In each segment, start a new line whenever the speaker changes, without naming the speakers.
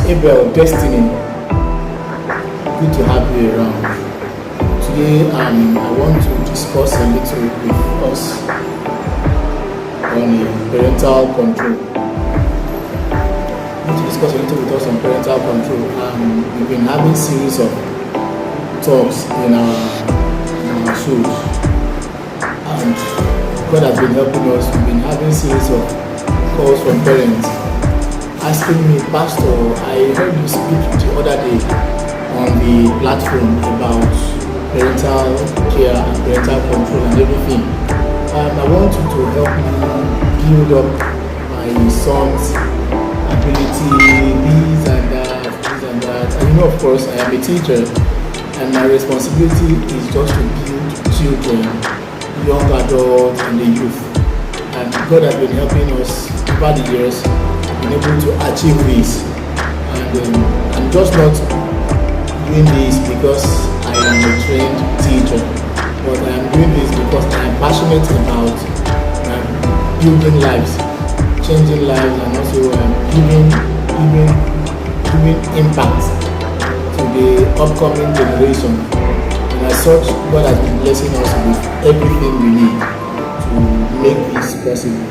Abel, Destiny. Good to have you around. Today, I want to discuss a little with us on parental control. I want to discuss a little with us on parental control. We've been having series of talks in our shows, and God has been helping us. We've been having series of calls from parents asking me, Pastor, I heard you speak the other day on the platform about parental care and parental control and everything. I want you to help me build up my son's ability, this and that. And of course, I am a teacher, and my responsibility is just to build children, young adults, and the youth. And God has been helping us over the years. Been able to achieve this, and I'm just not doing this because I am a trained teacher, but I am doing this because I am passionate about building lives, changing lives, and also giving impact to the upcoming generation. And as such, God has been blessing us with everything we need to make this possible.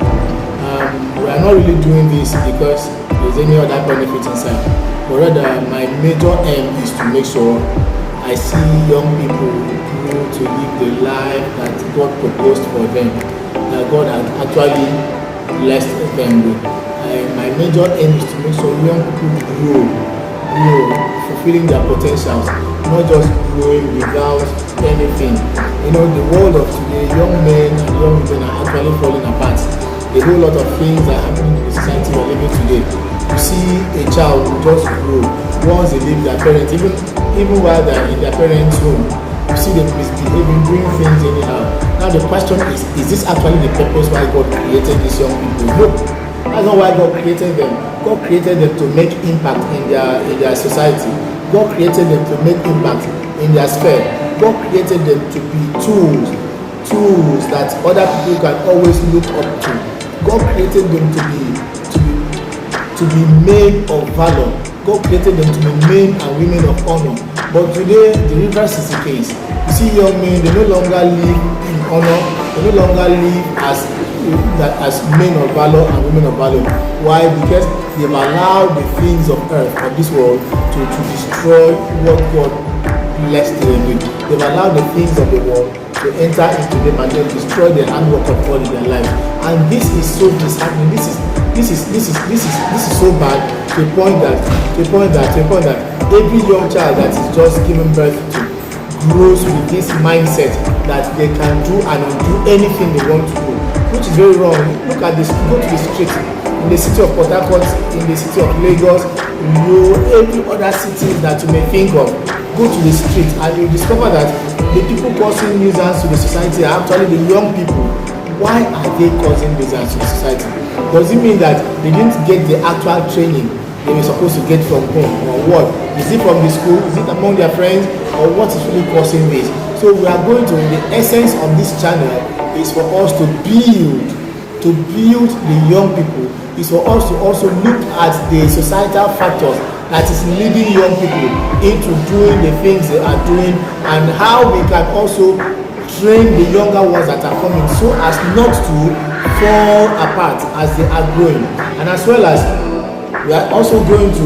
We are not really doing this because there's any other benefit inside, but rather my major aim is to make sure I see young people grow to live the life that God proposed for them, that God has actually blessed them with. My major aim is to make sure young people grow, fulfilling their potentials, not just growing without anything. The world of today, young men and young women are actually falling apart. A whole lot of things are happening in the society we're living today. You see a child who just grow once they leave their parents, even while they're in their parents' home. You see them misbehaving, doing things anyhow. Now the question is this actually the purpose why God created these young people? No, that's not why God created them. God created them to make impact in their society. God created them to make impact in their sphere. God created them to be tools that other people can always look up to. God created them to be men of valor. God created them to be men and women of honor. But today, the reverse is the case. You see young men, they no longer live in honor. They no longer live as men of valor and women of valor. Why? Because they've allowed the things of earth, of this world, to destroy what God blessed them with. They've allowed the things of the world to enter into them and then destroy the handwork of God in their life. And this is so disheartening. This is so bad to a point that every young child that is just given birth to grows with this mindset that they can do and undo anything they want to do, which is very wrong. Look at this. Go to the street in the city of Port Harcourt, in the city of Lagos, every other city that you may think of. Go to the street and you discover that the people causing nuisance to the society are actually the young people. Why are they causing nuisance to the society? Does it mean that they didn't get the actual training they were supposed to get from home, or what? Is it from the school? Is it among their friends? Or what is really causing this? So we are going to, the essence of this channel is for us to build the young people, is for us to also look at the societal factors that is leading young people into doing the things they are doing, and how we can also train the younger ones that are coming so as not to fall apart as they are growing. And as well as we are also going to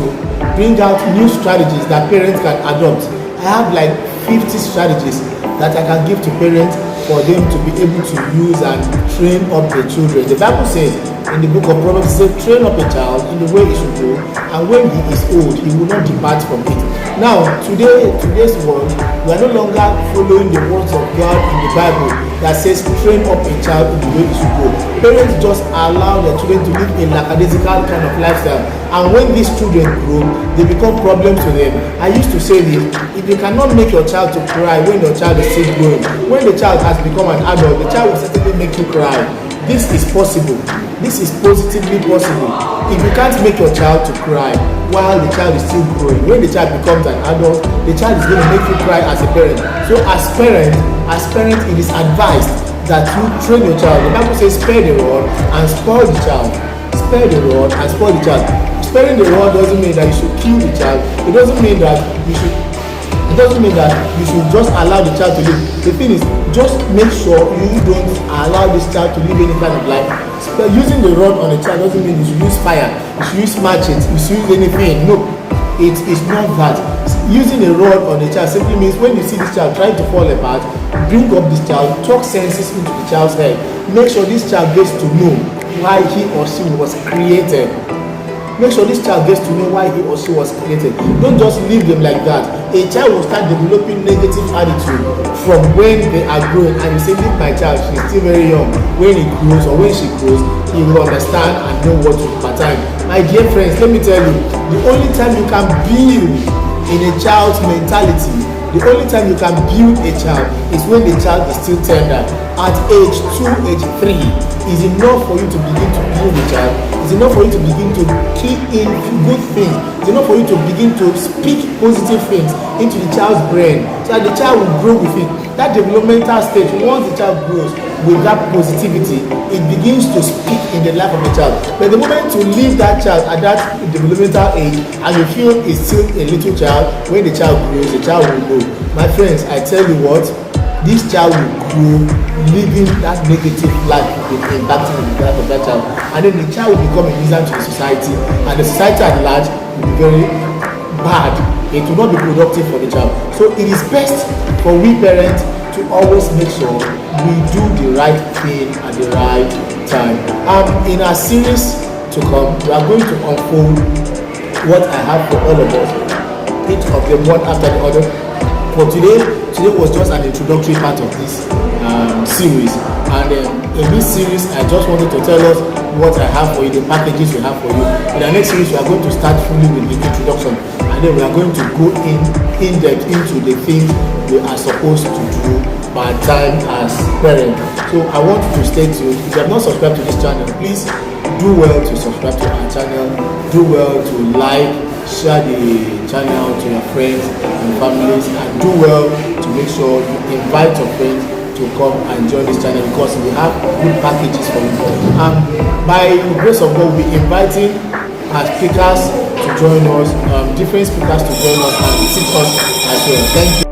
bring out new strategies that parents can adopt. I have like 50 strategies that I can give to parents for them to be able to use and train up their children. The Bible says in the book of Proverbs, it says, train up a child in the way he should go, and when he is old, he will not depart from it. Now, today's world, we are no longer following the words of God in the Bible that says, train up a child in the way he should go. Parents just allow their children to live a lackadaisical kind of lifestyle, and when these children grow, they become problems to them. I used to say this: if you cannot make your child to cry when your child is still growing, when the child has become an adult, the child will certainly make you cry. This is possible. This is positively possible. If you can't make your child to cry while the child is still growing, when the child becomes an adult, the child is going to make you cry as a parent. So as parent, it is advised that you train your child. The Bible says, spare the rod and spoil the child. spare the rod and spoil the child. Sparing the rod doesn't mean that you should kill the child. It doesn't mean that you should just allow the child to live. The thing is, just make sure you don't allow this child to live any kind of life. Using the rod on a child doesn't mean you should use fire, you should use matches, you should use anything. No, it is not that. Using a rod on a child simply means when you see this child trying to fall apart, bring up this child, talk senses into the child's head. Make sure this child gets to know why he or she was created. Make sure this child gets to know why he or she was created. Don't just leave them like that. A child will start developing negative attitude from when they are growing. And you say, leave my child, she's still very young. When he grows or when she grows, he will understand and know what to do per time. My dear friends, let me tell you, the only time you can build in a child's mentality, the only time you can build a child is when the child is still tender. At age 2, age 3, is enough for you to begin to build a child. It's enough for you to begin to key in good things. It's enough for you to begin to speak positive things into the child's brain so that the child will grow with it. That developmental stage, once the child grows with that positivity, it begins to speak in the life of the child. But the moment you leave that child at that developmental age and you feel it's still a little child, when the child grows, the child will know. My friends, I tell you what, this child will grow living that negative life with impacting the life of that child, and then the child will become a nuisance to the society, and the society at large will be very bad. It will not be productive for the child. So it is best for we parents to always make sure we do the right thing at the right time. In our series to come, we are going to unfold what I have for all of us, each of them one after the other. For today was just an introductory part of this series, and in this series I just wanted to tell us what I have for you, the packages we have for you. In the next series we are going to start fully with the introduction, and then we are going to go in depth into the things we are supposed to do by time as parents. So I want you to stay tuned. If you have not subscribed to this channel, please do well to subscribe to our channel, do well to like, share the channel to your friends and families, and do well to make sure you invite your friends to come and join this channel, because we have good packages for you. By the grace of God, we'll be inviting our speakers to join us, different speakers to join us and teach us as well. Thank you.